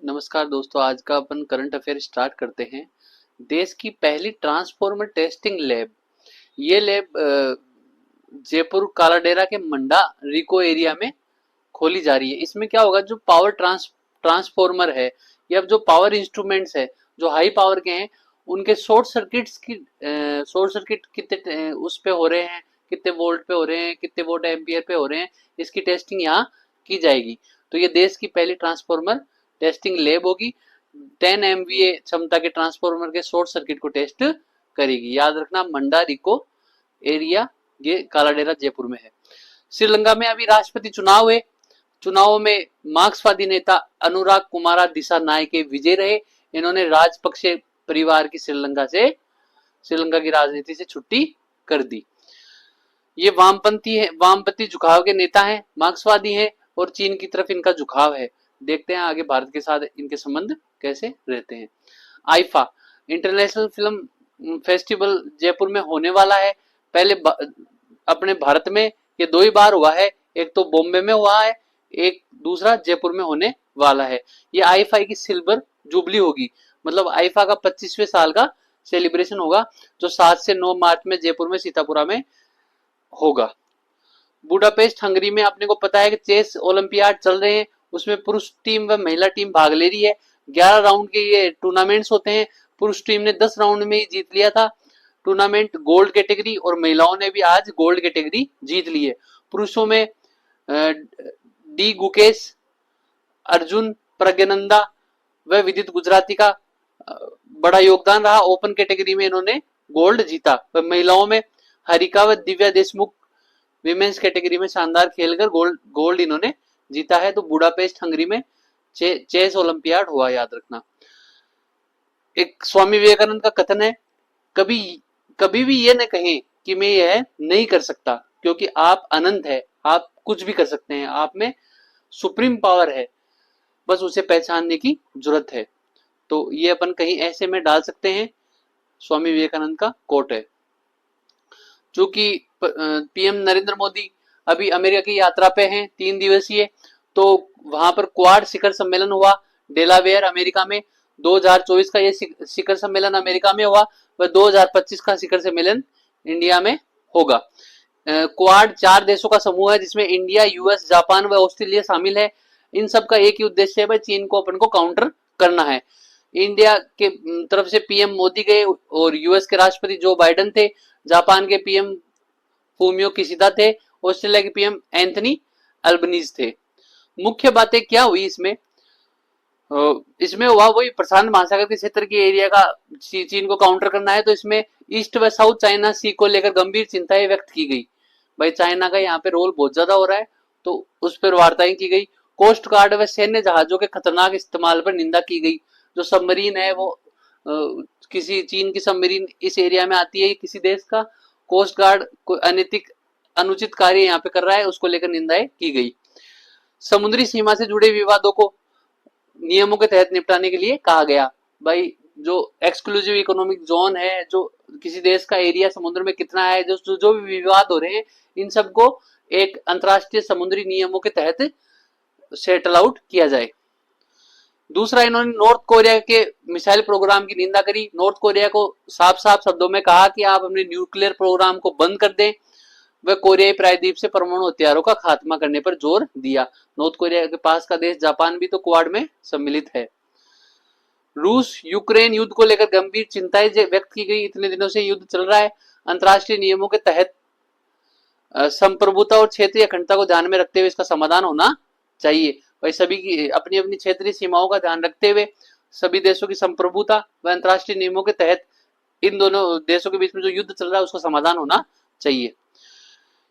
नमस्कार दोस्तों, आज का अपन करंट अफेयर स्टार्ट करते हैं। देश की पहली ट्रांसफॉर्मर टेस्टिंग लैब, ये लैब जयपुर कालाडेरा के मंडा रिको एरिया में खोली जा रही है। इसमें क्या होगा, जो पावर ट्रांसफॉर्मर है या जो पावर इंस्ट्रूमेंट्स है जो हाई पावर के हैं, उनके शॉर्ट सर्किट कितने उस पे हो रहे हैं, कितने वोल्ट पे हो रहे हैं, कितने वोल्ट एम्पियर पे हो रहे हैं, इसकी टेस्टिंग यहाँ की जाएगी। तो ये देश की पहली ट्रांसफॉर्मर टेस्टिंग लैब होगी। 10 MVA क्षमता के ट्रांसफॉर्मर के शॉर्ट सर्किट को टेस्ट करेगी। याद रखना, मंडा रिको एरिया, ये कालाडेरा जयपुर में है। श्रीलंका में अभी राष्ट्रपति चुनाव हुए। चुनावों में मार्क्सवादी नेता अनुराग कुमारा दिसानायके विजय रहे। इन्होंने राजपक्षे परिवार की श्रीलंका की राजनीति से छुट्टी कर दी। ये वामपंथी झुकाव के नेता हैं, मार्क्सवादी हैं और चीन की तरफ इनका झुकाव है। देखते हैं आगे भारत के साथ इनके संबंध कैसे रहते हैं। IIFA international film festival Jaipur में होने वाला है। पहले अपने भारत में ये 2 ही बार हुआ है, एक तो बॉम्बे में हुआ है, एक दूसरा जयपुर में होने वाला है। ये आईफा की सिल्वर जुबली होगी, मतलब आईफा का 25वें साल का सेलिब्रेशन होगा, जो 7 से 9 मार्च में जयपुर में सीतापुरा में होगा। बुडापेस्ट हंगरी में अपने को पता है कि चेस ओलंपियाड चल रहे हैं, उसमें पुरुष टीम व महिला टीम भाग ले रही है। 11 राउंड के ये टूर्नामेंट्स होते हैं। पुरुष टीम ने 10 राउंड में ही जीत लिया था टूर्नामेंट, गोल्ड कैटेगरी, और महिलाओं ने भी आज गोल्ड कैटेगरी जीत ली है। पुरुषों में डी गुकेश, अर्जुन प्रज्ञानंदा व विदित गुजराती का बड़ा योगदान रहा। ओपन कैटेगरी में इन्होंने गोल्ड जीता। महिलाओं में हरिका व दिव्या देशमुख विमेन्स कैटेगरी में शानदार खेलकर गोल्ड इन्होंने जीता है। तो बुडापेस्ट हंगरी में चेस ओलंपियाड हुआ, याद रखना। एक स्वामी विवेकानंद का कथन है, कभी कभी भी ये न कहें कि मैं यह नहीं कर सकता, क्योंकि आप अनंत है, आप कुछ भी कर सकते हैं, आप में सुप्रीम पावर है, बस उसे पहचानने की जरूरत है। तो ये अपन कहीं ऐसे में डाल सकते हैं, स्वामी विवेकानंद का कोट है। चूंकि पीएम नरेंद्र मोदी अभी अमेरिका की यात्रा पे हैं 3 दिवसीय, तो वहां पर क्वाड शिखर सम्मेलन हुआ डेलावेयर अमेरिका में। 2024 का ये शिखर सम्मेलन अमेरिका में हुआ, वह 2025 का शिखर सम्मेलन इंडिया में होगा। क्वाड 4 देशों का समूह है, जिसमें इंडिया, यूएस, जापान व ऑस्ट्रेलिया शामिल है। इन सब का एक ही उद्देश्य है भाई, चीन को अपन को काउंटर करना है। इंडिया के तरफ से पीएम मोदी गए और यूएस के राष्ट्रपति जो बाइडेन थे, जापान के पीएम फूमियो किशिदा थे, ऑस्ट्रेलिया के पीएम एंथनी अल्बनीज थे। मुख्य बातें क्या हुई इसमें हुआ वही प्रशांत महासागर के क्षेत्र के एरिया का चीन को काउंटर करना है। तो इसमें ईस्ट व साउथ चाइना सी को लेकर गंभीर चिंताएं व्यक्त की गई। भाई चाइना का यहाँ पे रोल बहुत ज्यादा हो रहा है, तो उस पर वार्ताएं की गई। कोस्ट गार्ड व सैन्य जहाजों के खतरनाक इस्तेमाल पर निंदा की गई। जो सबमरीन है वो किसी चीन की सबमरीन इस एरिया में आती है, किसी देश का कोस्ट गार्ड कोई अनैतिक अनुचित कार्य यहाँ पे कर रहा है, उसको लेकर निंदाएं की गई। समुद्री सीमा से जुड़े विवादों को नियमों के तहत निपटाने के लिए कहा गया। भाई जो एक्सक्लूसिव इकोनॉमिक जोन है, जो किसी देश का एरिया समुद्र में कितना है, जो भी विवाद हो रहे हैं, इन सबको एक अंतरराष्ट्रीय समुद्री नियमों के तहत सेटल आउट किया जाए। दूसरा, इन्होंने नॉर्थ कोरिया के मिसाइल प्रोग्राम की निंदा करी। नॉर्थ कोरिया को साफ साफ शब्दों में कहा कि आप अपने न्यूक्लियर प्रोग्राम को बंद कर दें। वह कोरियाई प्रायद्वीप से परमाणु हथियारों का खात्मा करने पर जोर दिया। नॉर्थ कोरिया के पास का देश जापान भी तो क्वाड में सम्मिलित है। रूस यूक्रेन युद्ध को लेकर गंभीर चिंताएं व्यक्त की गई। इतने दिनों से युद्ध चल रहा है, अंतर्राष्ट्रीय नियमों के तहत संप्रभुता और क्षेत्रीय अखंडता को ध्यान में रखते हुए इसका समाधान होना चाहिए। भाई सभी की अपनी अपनी क्षेत्रीय सीमाओं का ध्यान रखते हुए सभी देशों की संप्रभुता व अंतर्राष्ट्रीय नियमों के तहत इन दोनों देशों के बीच में जो युद्ध चल रहा है उसका समाधान होना चाहिए।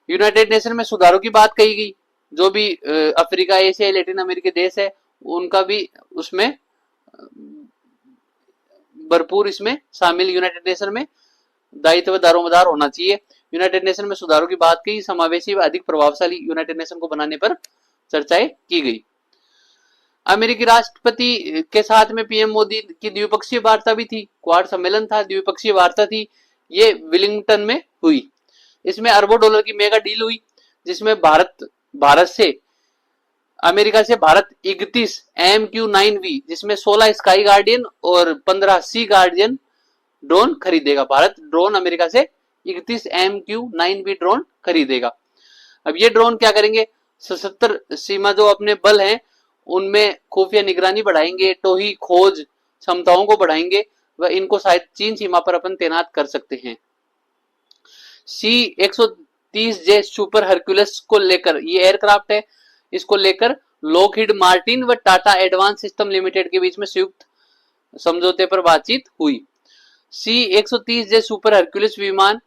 यूनाइटेड नेशन में सुधारों की बात कही गई। जो भी अफ्रीका, एशिया, लैटिन अमेरिकी देश है, उनका भी उसमें भरपूर इसमें शामिल यूनाइटेड नेशन में दायित्व दारोमदार होना चाहिए। यूनाइटेड नेशन में सुधारों की बात की, समावेशी व अधिक प्रभावशाली यूनाइटेड नेशन को बनाने पर चर्चाएं की गई। अमेरिकी राष्ट्रपति के साथ में पीएम मोदी की द्विपक्षीय वार्ता भी थी। क्वाड सम्मेलन था, द्विपक्षीय वार्ता थी, ये विलिंगटन में हुई। इसमें अरबों डॉलर की मेगा डील हुई, जिसमें भारत से अमेरिका से भारत 31 MQ-9V जिसमें 16 स्काई गार्डियन और 15 सी गार्डियन ड्रोन खरीदेगा। भारत ड्रोन अमेरिका से 31 MQ-9V ड्रोन खरीदेगा। अब ये ड्रोन क्या करेंगे, सशस्त्र सीमा जो अपने बल हैं उनमें खुफिया निगरानी बढ़ाएंगे, टोही खोज क्षमताओं को बढ़ाएंगे व इनको शायद चीन सीमा पर अपन तैनात कर सकते हैं। C-130J सुपर हरक्यूलिस को लेकर, ये एयरक्राफ्ट है, इसको लेकर लॉकहीड मार्टिन व टाटा एडवांस सिस्टम लिमिटेड के बीच में संयुक्त समझौते पर बातचीत हुई। C-130J सुपर हरक्यूलिस विमान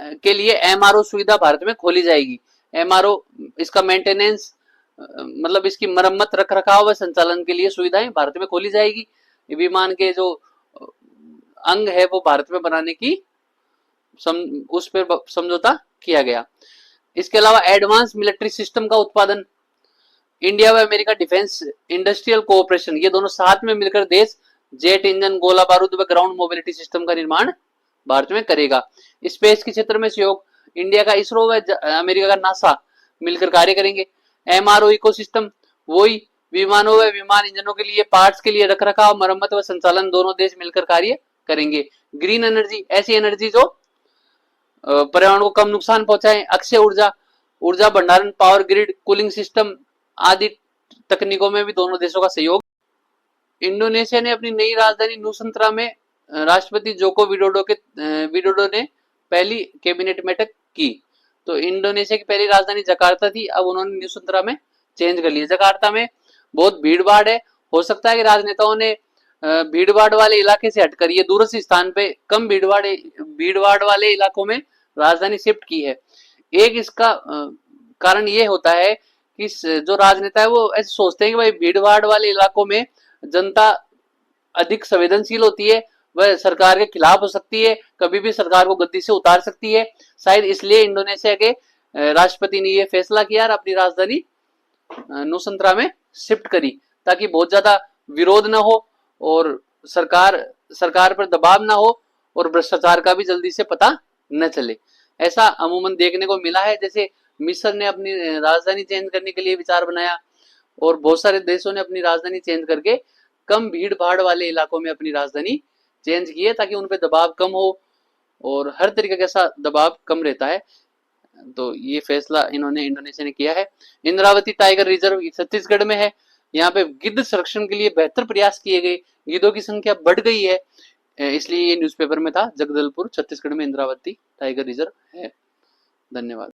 के लिए MRO सुविधा भारत में खोली जाएगी। MRO इसका मेंटेनेंस मतलब इसकी मरम्मत, रख रखाव व संचालन के लिए सुविधाएं भारत में खोली जाएगी। विमान के जो अंग है वो भारत में बनाने की उस पर समझौता किया गया। इसके अलावा एडवांस मिलिट्री सिस्टम का उत्पादन, इंडिया व अमेरिका डिफेंस इंडस्ट्रियल कोऑपरेशन, ये दोनों साथ में मिलकर देश जेट इंजन, गोला बारूद व ग्राउंड मोबिलिटी सिस्टम का निर्माण भारत में करेगा। स्पेस के क्षेत्र में सहयोग, इंडिया का इसरो व अमेरिका का नासा मिलकर कार्य करेंगे। MRO इकोसिस्टम, वही विमानों व विमान इंजनों के लिए पार्ट्स के लिए रखरखाव, मरम्मत व संचालन दोनों देश मिलकर कार्य करेंगे। ग्रीन एनर्जी, ऐसी एनर्जी जो पर्यावरण को कम नुकसान पहुंचाए। अक्षय ऊर्जा, ऊर्जा भंडारण, पावर ग्रिड, कूलिंग सिस्टम आदि तकनीकों में भी दोनों देशों का सहयोग। इंडोनेशिया ने अपनी नई राजधानी नुसंतरा में राष्ट्रपति जोको विडोडो ने पहली कैबिनेट बैठक की। तो इंडोनेशिया की पहली राजधानी जकार्ता थी, अब उन्होंने नुसंतरा में चेंज कर लिया। जकार्ता में बहुत भीड़ भाड़ है, हो सकता है कि राजनेताओं ने भीड़ भाड़ वाले इलाके से हटकर ये दूरस्थ स्थान पे कम भीड़ भाड़ वाले इलाकों में राजधानी शिफ्ट की है। एक इसका कारण ये होता है कि जो राजनेता है वो ऐसे सोचते हैं कि भाई भीड़ भाड़ वाले इलाकों में जनता अधिक संवेदनशील होती है, वह सरकार के खिलाफ हो सकती है, कभी भी सरकार को गद्दी से उतार सकती है। शायद इसलिए इंडोनेशिया के राष्ट्रपति ने यह फैसला किया और अपनी राजधानी नुसंतरा में शिफ्ट करी, ताकि बहुत ज्यादा विरोध ना हो और सरकार पर दबाव ना हो और भ्रष्टाचार का भी जल्दी से पता न चले। ऐसा अमूमन देखने को मिला है। जैसे मिस्र ने अपनी राजधानी चेंज करने के लिए विचार बनाया और बहुत सारे देशों ने अपनी राजधानी चेंज करके कम भीड़ भाड़ वाले इलाकों में अपनी राजधानी चेंज की है, ताकि उन पर दबाव कम हो और हर तरीके का ऐसा दबाव कम रहता है। तो ये फैसला इन्होंने इंडोनेशिया ने किया है। इंद्रावती टाइगर रिजर्व छत्तीसगढ़ में है। यहाँ पे गिद्ध संरक्षण के लिए बेहतर प्रयास किए गए, गिद्धों की संख्या बढ़ गई है, इसलिए ये न्यूज़पेपर में था। जगदलपुर छत्तीसगढ़ में इंद्रावती टाइगर रिजर्व है। धन्यवाद।